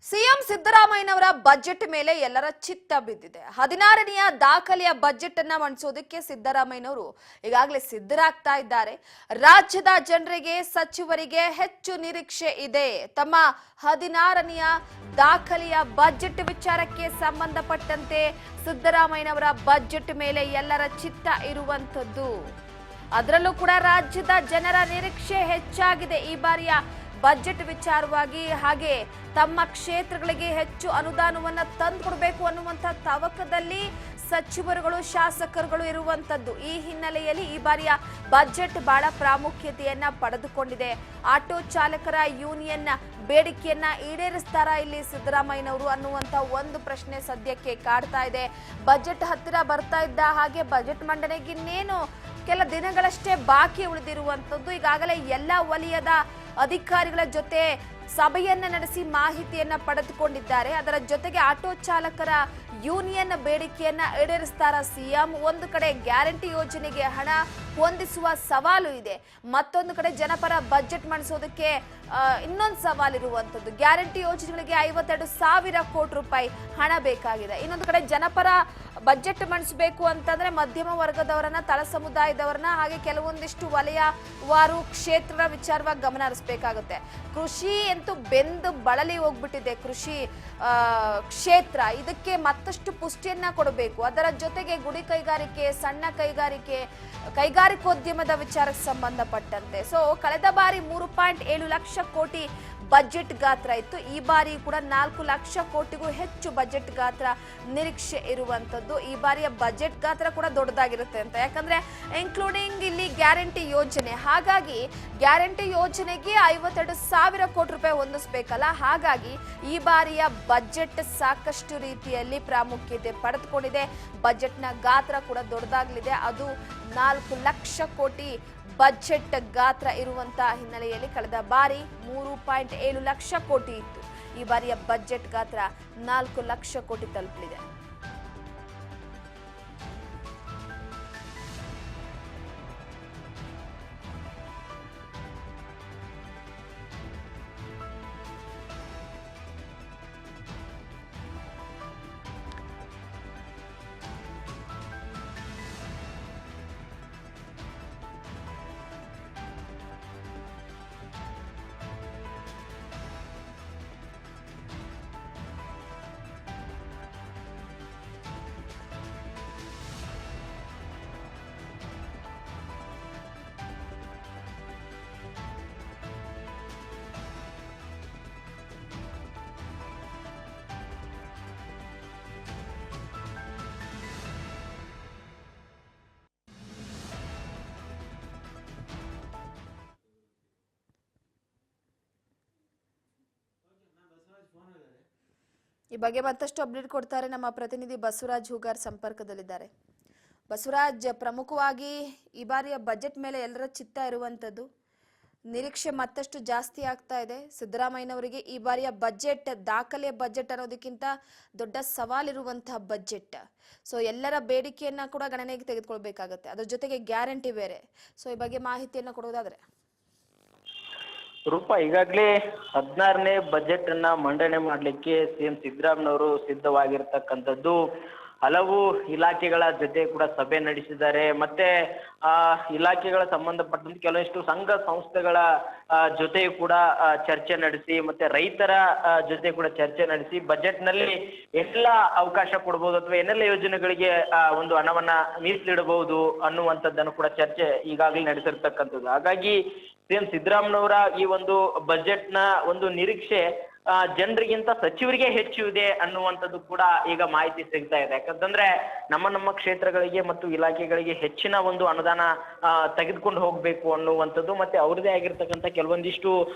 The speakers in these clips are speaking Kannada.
ಸಿಎಂ ಸಿದ್ದರಾಮಯ್ಯನವರ ಬಜೆಟ್ ಮೇಲೆ ಎಲ್ಲರ ಚಿತ್ತ ಬಿದ್ದಿದೆ. 16ನೆಯ ದಾಖಲೆಯ ಬಜೆಟ್ ಅನ್ನ ಮಂಡಿಸೋದಕ್ಕೆ ಸಿದ್ದರಾಮಯ್ಯನವರು ಈಗಾಗಲೇ ಸಿದ್ಧರಾಗ್ತಾ ಇದ್ದಾರೆ. ರಾಜ್ಯದ ಜನರಿಗೆ ಸಚಿವರಿಗೆ ಹೆಚ್ಚು ನಿರೀಕ್ಷೆ ಇದೆ. ತಮ್ಮ 16ನೆಯ ದಾಖಲೆಯ ಬಜೆಟ್ ವಿಚಾರಕ್ಕೆ ಸಂಬಂಧಪಟ್ಟಂತೆ ಸಿದ್ದರಾಮಯ್ಯನವರ ಬಜೆಟ್ ಮೇಲೆ ಎಲ್ಲರ ಚಿತ್ತ ಇರುವಂತದ್ದು. ಅದರಲ್ಲೂ ಕೂಡ ರಾಜ್ಯದ ಜನರ ನಿರೀಕ್ಷೆ ಹೆಚ್ಚಾಗಿದೆ ಈ ಬಾರಿಯ ಬಜೆಟ್ ವಿಚಾರವಾಗಿ. ಹಾಗೆ ತಮ್ಮ ಕ್ಷೇತ್ರಗಳಿಗೆ ಹೆಚ್ಚು ಅನುದಾನವನ್ನ ತಂದುಕೊಡಬೇಕು ಅನ್ನುವಂಥ ತವಕದಲ್ಲಿ ಸಚಿವರುಗಳು ಶಾಸಕರುಗಳು ಇರುವಂತದ್ದು. ಈ ಹಿನ್ನೆಲೆಯಲ್ಲಿ ಈ ಬಾರಿಯ ಬಜೆಟ್ ಬಹಳ ಪ್ರಾಮುಖ್ಯತೆಯನ್ನ ಪಡೆದುಕೊಂಡಿದೆ. ಆಟೋ ಚಾಲಕರ ಯೂನಿಯನ್ ಬೇಡಿಕೆಯನ್ನ ಈಡೇರಿಸ್ತಾರಾ ಇಲ್ಲಿ ಸಿದ್ದರಾಮಯ್ಯನವರು ಅನ್ನುವಂತ ಒಂದು ಪ್ರಶ್ನೆ ಸದ್ಯಕ್ಕೆ ಕಾಡ್ತಾ ಇದೆ. ಬಜೆಟ್ ಹತ್ತಿರ ಬರ್ತಾ ಇದ್ದ ಹಾಗೆ ಬಜೆಟ್ ಮಂಡನೆಗೆ ಇನ್ನೇನು ಕೆಲ ದಿನಗಳಷ್ಟೇ ಬಾಕಿ ಉಳಿದಿರುವಂತದ್ದು. ಈಗಾಗಲೇ ಎಲ್ಲ ವಲಯದ ಅಧಿಕಾರಿಗಳ ಜೊತೆ ಸಭೆಯನ್ನ ನಡೆಸಿ ಮಾಹಿತಿಯನ್ನ ಪಡೆದುಕೊಂಡಿದ್ದಾರೆ. ಅದರ ಜೊತೆಗೆ ಆಟೋ ಚಾಲಕರ ಯೂನಿಯನ್ ಬೇಡಿಕೆಯನ್ನ ಈಡೇರಿಸ್ತಾರ ಸಿಎಂ. ಒಂದು ಕಡೆ ಗ್ಯಾರಂಟಿ ಯೋಜನೆಗೆ ಹಣ ಹೊಂದಿಸುವ ಸವಾಲು ಇದೆ, ಮತ್ತೊಂದು ಕಡೆ ಜನಪರ ಬಜೆಟ್ ಮಂಡಿಸೋದಕ್ಕೆ ಇನ್ನೊಂದು ಸವಾಲು ಇರುವಂತದ್ದು. ಗ್ಯಾರಂಟಿ ಯೋಜನೆಗಳಿಗೆ 52,000 ಕೋಟಿ ರೂಪಾಯಿ ಹಣ ಬೇಕಾಗಿದೆ. ಇನ್ನೊಂದು ಕಡೆ ಜನಪರ ಬಜೆಟ್ ಮಂಡಿಸಬೇಕು ಅಂತಂದ್ರೆ ಮಧ್ಯಮ ವರ್ಗದವರನ್ನ, ತಳ ಸಮುದಾಯದವರನ್ನ, ಹಾಗೆ ಕೆಲವೊಂದಿಷ್ಟು ವಲಯವಾರು ಕ್ಷೇತ್ರದ ವಿಚಾರವಾಗಿ ಗಮನ ಹರಿಸಬೇಕಾಗುತ್ತೆ. ಕೃಷಿ ಅಂತೂ ಬೆಂದು ಬಳಲಿ ಹೋಗ್ಬಿಟ್ಟಿದೆ. ಕೃಷಿ ಕ್ಷೇತ್ರ ಇದಕ್ಕೆ ಮತ್ತಷ್ಟು ಪುಷ್ಟಿಯನ್ನ ಕೊಡಬೇಕು. ಅದರ ಜೊತೆಗೆ ಗುಡಿ ಕೈಗಾರಿಕೆ, ಸಣ್ಣ ಕೈಗಾರಿಕೆ, ಕೈಗಾರಿಕೋದ್ಯಮದ ವಿಚಾರಕ್ಕೆ ಸಂಬಂಧಪಟ್ಟಂತೆ ಕಳೆದ ಬಾರಿ 3.7 ಲಕ್ಷ ಕೋಟಿ ಬಜೆಟ್ ಗಾತ್ರ ಇತ್ತು. ಈ ಬಾರಿ ಕೂಡ 4 ಲಕ್ಷ ಕೋಟಿಗೂ ಹೆಚ್ಚು ಬಜೆಟ್ ಗಾತ್ರ ನಿರೀಕ್ಷೆ ಇರುವಂತದ್ದು. ಈ ಬಾರಿಯ ಬಜೆಟ್ ಗಾತ್ರ ಕೂಡ ದೊಡ್ಡದಾಗಿರುತ್ತೆ ಅಂತ, ಯಾಕಂದ್ರೆ ಇನ್ಕ್ಲೂಡಿಂಗ್ ಇಲ್ಲಿ ಗ್ಯಾರಂಟಿ ಯೋಜನೆ. ಹಾಗಾಗಿ ಗ್ಯಾರಂಟಿ ಯೋಜನೆಗೆ 52,000 ಕೋಟಿ ರೂಪಾಯಿ ಹೊಂದಿಸಬೇಕಲ್ಲ. ಹಾಗಾಗಿ ಈ ಬಾರಿಯ ಬಜೆಟ್ ಸಾಕಷ್ಟು ರೀತಿಯಲ್ಲಿ ಪ್ರಾಮುಖ್ಯತೆ ಪಡೆದುಕೊಂಡಿದೆ. ಬಜೆಟ್ನ ಗಾತ್ರ ಕೂಡ ದೊಡ್ಡದಾಗಲಿದೆ. ಅದು 4 ಲಕ್ಷ ಕೋಟಿ ಬಜೆಟ್ ಗಾತ್ರ ಇರುವಂತಹ ಹಿನ್ನೆಲೆಯಲ್ಲಿ ಕಳೆದ ಬಾರಿ 3.7 ಲಕ್ಷ ಕೋಟಿ ಇತ್ತು. ಈ ಬಾರಿಯ ಬಜೆಟ್ ಗಾತ್ರ 4 ಲಕ್ಷ ಕೋಟಿ ತಲುಪಲಿದೆ. ಈ ಬಗ್ಗೆ ಮತ್ತಷ್ಟು ಅಪ್ಡೇಟ್ ಕೊಡ್ತಾರೆ ನಮ್ಮ ಪ್ರತಿನಿಧಿ ಬಸವರಾಜ್ ಹೂಗಾರ್ ಸಂಪರ್ಕದಲ್ಲಿದ್ದಾರೆ. ಬಸವರಾಜ್, ಪ್ರಮುಖವಾಗಿ ಈ ಬಾರಿಯ ಬಜೆಟ್ ಮೇಲೆ ಎಲ್ಲರ ಚಿತ್ತ ಇರುವಂತದ್ದು, ನಿರೀಕ್ಷೆ ಮತ್ತಷ್ಟು ಜಾಸ್ತಿ ಆಗ್ತಾ ಇದೆ. ಸಿದ್ದರಾಮಯ್ಯನವರಿಗೆ ಈ ಬಾರಿಯ ಬಜೆಟ್ ದಾಖಲೆಯ ಬಜೆಟ್ ಅನ್ನೋದಕ್ಕಿಂತ ದೊಡ್ಡ ಸವಾಲಿರುವಂತಹ ಬಜೆಟ್. ಎಲ್ಲರ ಬೇಡಿಕೆಯನ್ನ ಕೂಡ ಗಣನೆಗೆ ತೆಗೆದುಕೊಳ್ಬೇಕಾಗತ್ತೆ. ಅದ್ರ ಜೊತೆಗೆ ಗ್ಯಾರಂಟಿ ಬೇರೆ. ಈ ಬಗ್ಗೆ ಮಾಹಿತಿಯನ್ನ ಕೊಡೋದಾದ್ರೆ ರೂಪ, ಈಗಾಗಲೇ 16ನೇ ಬಜೆಟ್ ಅನ್ನ ಮಂಡನೆ ಮಾಡಲಿಕ್ಕೆ ಸಿಎಂ ಸಿದ್ದರಾಮಯ್ಯನವರು ಸಿದ್ಧವಾಗಿರ್ತಕ್ಕಂಥದ್ದು. ಹಲವು ಇಲಾಖೆಗಳ ಜೊತೆ ಕೂಡ ಸಭೆ ನಡೆಸಿದ್ದಾರೆ. ಮತ್ತೆ ಇಲಾಖೆಗಳ ಸಂಬಂಧಪಟ್ಟಂತೆ ಕೆಲವಷ್ಟು ಸಂಘ ಸಂಸ್ಥೆಗಳ ಜೊತೆಯೂ ಕೂಡ ಚರ್ಚೆ ನಡೆಸಿ, ಮತ್ತೆ ರೈತರ ಜೊತೆ ಕೂಡ ಚರ್ಚೆ ನಡೆಸಿ ಬಜೆಟ್ನಲ್ಲಿ ಎಲ್ಲ ಅವಕಾಶ ಕೊಡ್ಬೋದು ಅಥವಾ ಏನೆಲ್ಲ ಯೋಜನೆಗಳಿಗೆ ಒಂದು ಹಣವನ್ನ ಮೀಸಲಿಡಬಹುದು ಅನ್ನುವಂಥದ್ದನ್ನು ಕೂಡ ಚರ್ಚೆ ಈಗಾಗಲೇ ನಡೆಸಿರ್ತಕ್ಕಂಥದ್ದು. ಹಾಗಾಗಿ ಸಿಎಂ ಸಿದ್ದರಾಮಯ್ಯನವರ ಈ ಒಂದು ಬಜೆಟ್ನ ಒಂದು ನಿರೀಕ್ಷೆ ಜನರಿಗಿಂತ ಸಚಿವರಿಗೆ ಹೆಚ್ಚು ಇದೆ ಅನ್ನುವಂಥದ್ದು ಕೂಡ ಈಗ ಮಾಹಿತಿ ಸಿಗ್ತಾ ಇದೆ. ಯಾಕಂತಂದ್ರೆ ನಮ್ಮ ಕ್ಷೇತ್ರಗಳಿಗೆ ಮತ್ತು ಇಲಾಖೆಗಳಿಗೆ ಹೆಚ್ಚಿನ ಒಂದು ಅನುದಾನ ತೆಗೆದುಕೊಂಡು ಹೋಗ್ಬೇಕು ಅನ್ನುವಂಥದ್ದು, ಮತ್ತೆ ಅವ್ರದೇ ಆಗಿರ್ತಕ್ಕಂಥ ಕೆಲವೊಂದಿಷ್ಟು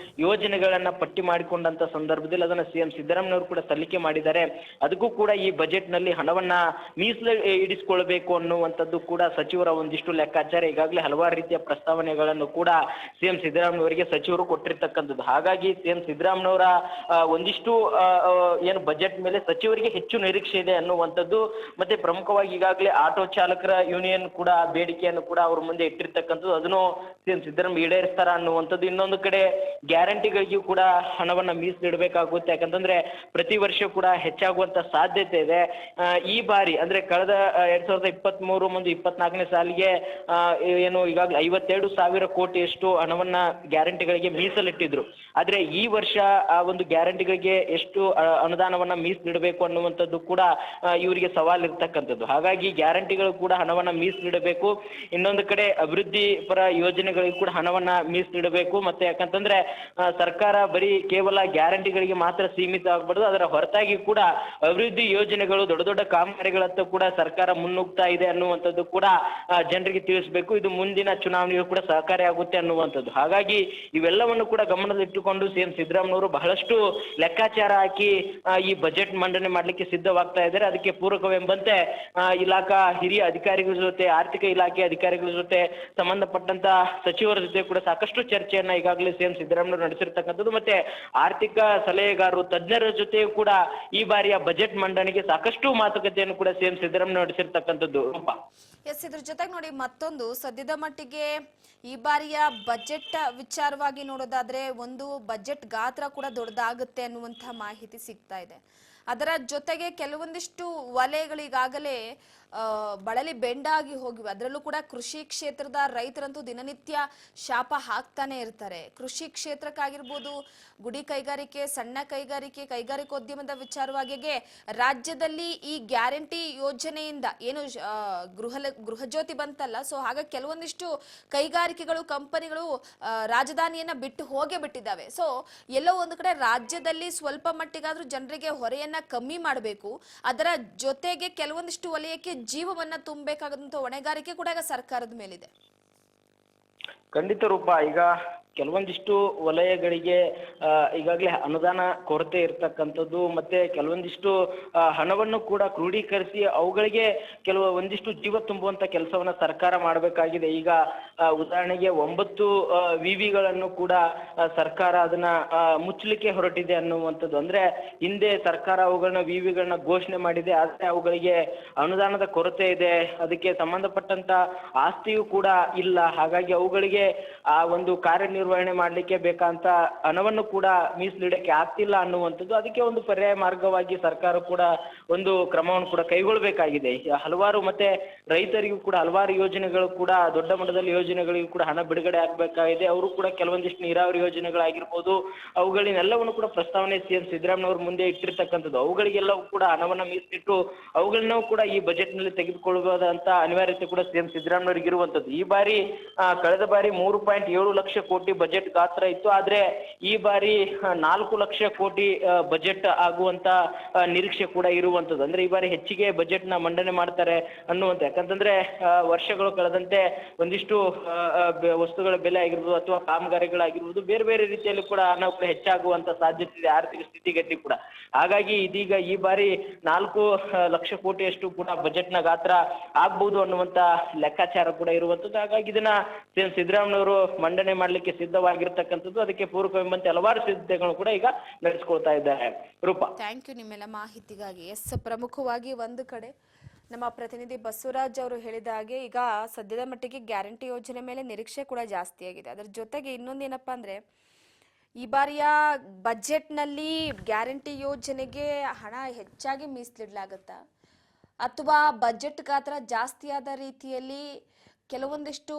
ಯೋಜನೆಗಳನ್ನ ಪಟ್ಟಿ ಮಾಡಿಕೊಂಡಂತ ಸಂದರ್ಭದಲ್ಲಿ ಅದನ್ನ ಸಿಎಂ ಸಿದ್ದರಾಮಯ್ಯನವರು ಕೂಡ ಸಲ್ಲಿಕೆ ಮಾಡಿದ್ದಾರೆ. ಅದಕ್ಕೂ ಕೂಡ ಈ ಬಜೆಟ್ ನಲ್ಲಿ ಹಣವನ್ನ ಮೀಸಲು ಇಡಿಸಿಕೊಳ್ಬೇಕು ಅನ್ನುವಂಥದ್ದು ಕೂಡ ಸಚಿವರ ಒಂದಿಷ್ಟು ಲೆಕ್ಕಾಚಾರ. ಈಗಾಗಲೇ ಹಲವಾರು ರೀತಿಯ ಪ್ರಸ್ತಾವನೆಗಳನ್ನು ಕೂಡ ಸಿಎಂ ಸಿದ್ದರಾಮಯ್ಯನವರಿಗೆ ಸಚಿವರು ಕೊಟ್ಟಿರ್ತಕ್ಕಂಥದ್ದು. ಹಾಗಾಗಿ ಸಿಎಂ ಸಿದ್ದರಾಮಯ್ಯನವರ ಒಂದಿಷ್ಟು ಏನು ಬಜೆಟ್ ಮೇಲೆ ಸಚಿವರಿಗೆ ಹೆಚ್ಚು ನಿರೀಕ್ಷೆ ಇದೆ ಅನ್ನುವಂಥದ್ದು. ಮತ್ತೆ ಪ್ರಮುಖವಾಗಿ ಈಗಾಗಲೇ ಆಟೋ ಚಾಲಕರ ಯೂನಿಯನ್ ಕೂಡ ಬೇಡಿಕೆಯನ್ನು ಕೂಡ ಅವ್ರ ಮುಂದೆ ಇಟ್ಟಿರ್ತಕ್ಕಂಥದ್ದು, ಅದನ್ನು ಸಿಎಂ ಸಿದ್ದರಾಮಯ್ಯ ಈಡೇರಿಸ್ತಾರ ಅನ್ನುವಂಥದ್ದು. ಇನ್ನೊಂದು ಕಡೆ ಗ್ಯಾರಂಟಿಗಳಿಗೂ ಕೂಡ ಹಣವನ್ನ ಮೀಸಲಿಡಬೇಕಾಗುತ್ತೆ, ಯಾಕಂತಂದ್ರೆ ಪ್ರತಿ ವರ್ಷ ಕೂಡ ಹೆಚ್ಚಾಗುವಂತ ಸಾಧ್ಯತೆ ಇದೆ. ಈ ಬಾರಿ ಅಂದ್ರೆ ಕಳೆದ 2023 ಮತ್ತು 24ನೇ ಸಾಲಿಗೆ ಏನು ಈಗಾಗಲೇ 52,000 ಕೋಟಿಯಷ್ಟು ಹಣವನ್ನ ಗ್ಯಾರಂಟಿಗಳಿಗೆ ಮೀಸಲಿಟ್ಟಿದ್ರು. ಆದ್ರೆ ಈ ವರ್ಷ ಆ ಒಂದು ಗ್ಯಾರಂಟಿಗಳಿಗೆ ಎಷ್ಟು ಅನುದಾನವನ್ನ ಮೀಸಲಿಡಬೇಕು ಅನ್ನುವಂಥದ್ದು ಕೂಡ ಇವರಿಗೆ ಸವಾಲ್ ಇರ್ತಕ್ಕಂಥದ್ದು. ಹಾಗಾಗಿ ಗ್ಯಾರಂಟಿಗಳು ಕೂಡ ಹಣವನ್ನ ಮೀಸಲಿಡಬೇಕು. ಇನ್ನೊಂದು ಕಡೆ ಅಭಿವೃದ್ಧಿ ಪರ ಯೋಜನೆಗಳಿಗೂ ಕೂಡ ಹಣವನ್ನ ಮೀಸಲಿಡಬೇಕು. ಮತ್ತೆ ಯಾಕಂತಂದ್ರೆ ಸರ್ಕಾರ ಬರೀ ಕೇವಲ ಗ್ಯಾರಂಟಿಗಳಿಗೆ ಮಾತ್ರ ಸೀಮಿತ ಆಗ್ಬಾರ್ದು, ಅದರ ಹೊರತಾಗಿ ಕೂಡ ಅಭಿವೃದ್ಧಿ ಯೋಜನೆಗಳು, ದೊಡ್ಡ ದೊಡ್ಡ ಕಾಮಗಾರಿಗಳತ್ತ ಕೂಡ ಸರ್ಕಾರ ಮುನ್ನುಗ್ತಾ ಇದೆ ಅನ್ನುವಂಥದ್ದು ಕೂಡ ಜನರಿಗೆ ತಿಳಿಸಬೇಕು. ಇದು ಮುಂದಿನ ಚುನಾವಣೆಗೂ ಕೂಡ ಸಹಕಾರಿಯಾಗುತ್ತೆ ಅನ್ನುವಂಥದ್ದು. ಹಾಗಾಗಿ ಇವೆಲ್ಲವನ್ನು ಕೂಡ ಗಮನದಲ್ಲಿಟ್ಟುಕೊಂಡು ಸಿಎಂ ಸಿದ್ದರಾಮಯ್ಯವರು ಬಹಳಷ್ಟು ಲೆಕ್ಕಾಚಾರ ಹಾಕಿ ಈ ಬಜೆಟ್ ಮಂಡನೆ ಮಾಡ್ಲಿಕ್ಕೆ ಸಿದ್ಧವಾಗ್ತಾ ಇದ್ದಾರೆ. ಅದಕ್ಕೆ ಪೂರಕವೆಂಬಂತೆ ಇಲಾಖಾ ಹಿರಿಯ ಅಧಿಕಾರಿಗಳ ಜೊತೆ, ಆರ್ಥಿಕ ಇಲಾಖೆ ಅಧಿಕಾರಿಗಳ ಜೊತೆ, ಸಂಬಂಧಪಟ್ಟಂತ ಸಚಿವರ ಜೊತೆ ಕೂಡ ಸಾಕಷ್ಟು ಚರ್ಚೆಯನ್ನ ಈಗಾಗಲೇ ಸಿಎಂ ಸಿದ್ದರಾಮಯ್ಯ ನಡೆಸಿರ್ತಕ್ಕಂಥದ್ದು. ಮತ್ತೆ ಆರ್ಥಿಕ ಸಲಹೆಗಾರರು, ತಜ್ಞರ ಜೊತೆಯೂ ಕೂಡ ಈ ಬಾರಿಯ ಬಜೆಟ್ ಮಂಡನೆಗೆ ಸಾಕಷ್ಟು ಮಾತುಕತೆಯನ್ನು ಕೂಡ ಸಿಎಂ ಸಿದ್ದರಾಮಯ್ಯ ನಡೆಸಿರ್ತಕ್ಕಂಥದ್ದು. ಎಸ್, ಇದ್ರ ಜೊತೆಗೆ ನೋಡಿ ಮತ್ತೊಂದು ಸದ್ಯದ ಮಟ್ಟಿಗೆ ಈ ಬಾರಿಯ ಬಜೆಟ್ ವಿಚಾರವಾಗಿ ನೋಡೋದಾದ್ರೆ ಒಂದು ಬಜೆಟ್ ಗಾತ್ರ ಕೂಡ ದೊಡ್ಡದಾಗುತ್ತೆ ಅನ್ನುವಂತಹ ಮಾಹಿತಿ ಸಿಗ್ತಾ ಇದೆ. ಅದರ ಜೊತೆಗೆ ಕೆಲವೊಂದಿಷ್ಟು ವಲಯಗಳಿಗಾಗಲೇ ಬಳಲಿ ಬೆಂಡಾಗಿ ಹೋಗಿವೆ. ಅದರಲ್ಲೂ ಕೂಡ ಕೃಷಿ ಕ್ಷೇತ್ರದ ರೈತರಂತೂ ದಿನನಿತ್ಯ ಶಾಪ ಹಾಕ್ತಾನೆ ಇರ್ತಾರೆ. ಕೃಷಿ ಕ್ಷೇತ್ರಕ್ಕಾಗಿರ್ಬೋದು, ಗುಡಿ ಕೈಗಾರಿಕೆ, ಸಣ್ಣ ಕೈಗಾರಿಕೆ, ಕೈಗಾರಿಕೋದ್ಯಮದ ವಿಚಾರವಾಗಿಗೆ ರಾಜ್ಯದಲ್ಲಿ ಈ ಗ್ಯಾರಂಟಿ ಯೋಜನೆಯಿಂದ ಏನು ಗೃಹಜ್ಯೋತಿ ಬಂತಲ್ಲ, ಸೊ ಹಾಗಾಗಿ ಕೆಲವೊಂದಿಷ್ಟು ಕೈಗಾರಿಕೆಗಳು, ಕಂಪನಿಗಳು ರಾಜಧಾನಿಯನ್ನ ಬಿಟ್ಟು ಹೋಗೇ ಬಿಟ್ಟಿದ್ದಾವೆ. ಸೊ ಎಲ್ಲೋ ಒಂದು ಕಡೆ ರಾಜ್ಯದಲ್ಲಿ ಸ್ವಲ್ಪ ಮಟ್ಟಿಗಾದ್ರೂ ಜನರಿಗೆ ಹೊರೆಯನ್ನ ಕಮ್ಮಿ ಮಾಡಬೇಕು, ಅದರ ಜೊತೆಗೆ ಕೆಲವೊಂದಿಷ್ಟು ವಲಯಕ್ಕೆ ಜೀವವನ್ನ ತುಂಬಬೇಕಾದಂತ ಹೊಣೆಗಾರಿಕೆ ಕೂಡ ಈಗ ಸರ್ಕಾರದ ಮೇಲಿದೆ. ಖಂಡಿತ ರೂಪ. ಈಗ ಕೆಲವೊಂದಿಷ್ಟು ವಲಯಗಳಿಗೆ ಈಗಾಗಲೇ ಅನುದಾನ ಕೊರತೆ ಇರ್ತಕ್ಕಂಥದ್ದು, ಮತ್ತೆ ಕೆಲವೊಂದಿಷ್ಟು ಹಣವನ್ನು ಕೂಡ ಕ್ರೋಢೀಕರಿಸಿ ಅವುಗಳಿಗೆ ಒಂದಿಷ್ಟು ಜೀವ ತುಂಬುವಂತ ಕೆಲಸವನ್ನ ಸರ್ಕಾರ ಮಾಡಬೇಕಾಗಿದೆ. ಈಗ ಉದಾಹರಣೆಗೆ 9 ವಿವಿಗಳನ್ನು ಕೂಡ ಸರ್ಕಾರ ಅದನ್ನ ಮುಚ್ಚಲಿಕ್ಕೆ ಹೊರಟಿದೆ ಅನ್ನುವಂಥದ್ದು. ಅಂದ್ರೆ ಹಿಂದೆ ಸರ್ಕಾರ ಅವುಗಳನ್ನ ವಿವಿಗಳನ್ನ ಘೋಷಣೆ ಮಾಡಿದೆ, ಆದ್ರೆ ಅವುಗಳಿಗೆ ಅನುದಾನದ ಕೊರತೆ ಇದೆ, ಅದಕ್ಕೆ ಸಂಬಂಧಪಟ್ಟಂತ ಆಸ್ತಿಯೂ ಕೂಡ ಇಲ್ಲ. ಹಾಗಾಗಿ ಅವುಗಳಿಗೆ ಆ ಒಂದು ಕಾರ್ಯನಿರ್ವಹಣೆ ಮಾಡ್ಲಿಕ್ಕೆ ಬೇಕಂತ ಹಣವನ್ನು ಕೂಡ ಮೀಸಲಿಡಕ್ಕೆ ಆಗ್ತಿಲ್ಲ ಅನ್ನುವಂಥದ್ದು. ಅದಕ್ಕೆ ಒಂದು ಪರ್ಯಾಯ ಮಾರ್ಗವಾಗಿ ಸರ್ಕಾರ ಕೂಡ ಒಂದು ಕ್ರಮವನ್ನು ಕೂಡ ಕೈಗೊಳ್ಳಬೇಕಾಗಿದೆ. ಹಲವಾರು ಮತ್ತೆ ರೈತರಿಗೂ ಕೂಡ ಹಲವಾರು ಯೋಜನೆಗಳು ಕೂಡ, ದೊಡ್ಡ ಮಟ್ಟದಲ್ಲಿ ಯೋಜನೆಗಳಿಗೂ ಕೂಡ ಹಣ ಬಿಡುಗಡೆ ಆಗ್ಬೇಕಾಗಿದೆ. ಅವರು ಕೂಡ ಕೆಲವೊಂದಿಷ್ಟು ನೀರಾವರಿ ಯೋಜನೆಗಳಾಗಿರ್ಬೋದು, ಅವುಗಳನ್ನೆಲ್ಲವನ್ನು ಕೂಡ ಪ್ರಸ್ತಾವನೆ ಸಿಎಂ ಸಿದ್ದರಾಮಯ್ಯ ಅವ್ರ ಮುಂದೆ ಇಟ್ಟಿರ್ತಕ್ಕಂಥದ್ದು. ಅವುಗಳಿಗೆಲ್ಲವೂ ಕೂಡ ಹಣವನ್ನ ಮೀಸಲಿಟ್ಟು ಅವುಗಳನ್ನೂ ಕೂಡ ಈ ಬಜೆಟ್ ನಲ್ಲಿ ತೆಗೆದುಕೊಳ್ಳಬಹುದಂತ ಅನಿವಾರ್ಯತೆ ಕೂಡ ಸಿಎಂ ಸಿದ್ದರಾಮಯ್ಯ ಇರುವಂತದ್ದು. ಈ ಬಾರಿ ಕಳೆದ ಬಾರಿ 3.7 ಲಕ್ಷ ಕೋಟಿ ಬಜೆಟ್ ಗಾತ್ರ ಇತ್ತು, ಆದ್ರೆ ಈ ಬಾರಿ 4 ಲಕ್ಷ ಕೋಟಿ ಬಜೆಟ್ ಆಗುವಂತ ನಿರೀಕ್ಷೆ ಕೂಡ ಇರುವಂತದ್ದು. ಅಂದ್ರೆ ಈ ಬಾರಿ ಹೆಚ್ಚಿಗೆ ಬಜೆಟ್ ನ ಮಂಡನೆ ಮಾಡ್ತಾರೆ ಅನ್ನುವಂತ. ಯಾಕಂತಂದ್ರೆ ವರ್ಷಗಳು ಕಳೆದಂತೆ ಒಂದಿಷ್ಟು ವಸ್ತುಗಳ ಬೆಲೆ ಆಗಿರ್ಬೋದು ಅಥವಾ ಕಾಮಗಾರಿಗಳಾಗಿರ್ಬೋದು, ಬೇರೆ ಬೇರೆ ರೀತಿಯಲ್ಲಿ ಕೂಡ ಹಣ ಕೂಡ ಹೆಚ್ಚಾಗುವಂತ ಸಾಧ್ಯತೆ ಇದೆ, ಆರ್ಥಿಕ ಸ್ಥಿತಿಗತಿ ಕೂಡ. ಹಾಗಾಗಿ ಇದೀಗ ಈ ಬಾರಿ 4 ಲಕ್ಷ ಕೋಟಿಯಷ್ಟು ಕೂಡ ಬಜೆಟ್ ನ ಗಾತ್ರ ಆಗ್ಬಹುದು ಅನ್ನುವಂತ ಲೆಕ್ಕಾಚಾರ ಕೂಡ ಇರುವಂತದ್ದು. ಹಾಗಾಗಿ ಇದನ್ನ ಸಿಎಂ ಸಿದ್ದರಾಮಯ್ಯವರು ಮಂಡನೆ ಮಾಡ್ಲಿಕ್ಕೆ ಸಿದ್ಧವಾಗಿರ್ತಕ್ಕಂಥದ್ದು. ಅದಕ್ಕೆ ಪೂರಕವೆಂಬಂತೆ ಹಲವಾರು ಸಿದ್ಧತೆಗಳು ಕೂಡ ಈಗ ನಡೆಸಿಕೊಳ್ತಾ ಇದ್ದಾರೆ. ರೂಪಾ, ಥ್ಯಾಂಕ್ ಯು ನಿಮ್ಮೆಲ್ಲ ಮಾಹಿತಿಗಾಗಿ. ಎಸ್, ಪ್ರಮುಖವಾಗಿ ಒಂದು ಕಡೆ ನಮ್ಮ ಪ್ರತಿನಿಧಿ ಬಸವರಾಜ್ ಅವರು ಹೇಳಿದ ಹಾಗೆ ಈಗ ಸದ್ಯದ ಮಟ್ಟಿಗೆ ಗ್ಯಾರಂಟಿ ಯೋಜನೆ ಮೇಲೆ ನಿರೀಕ್ಷೆ ಕೂಡ ಜಾಸ್ತಿ ಆಗಿದೆ. ಅದರ ಜೊತೆಗೆ ಇನ್ನೊಂದೇನಪ್ಪ ಅಂದ್ರೆ ಈ ಬಾರಿಯ ಬಜೆಟ್ನಲ್ಲಿ ಗ್ಯಾರಂಟಿ ಯೋಜನೆಗೆ ಹಣ ಹೆಚ್ಚಾಗಿ ಮೀಸಲಿಡಲಾಗುತ್ತಾ ಅಥವಾ ಬಜೆಟ್ ಗಾತ್ರ ಜಾಸ್ತಿಯಾದ ರೀತಿಯಲ್ಲಿ ಕೆಲವೊಂದಿಷ್ಟು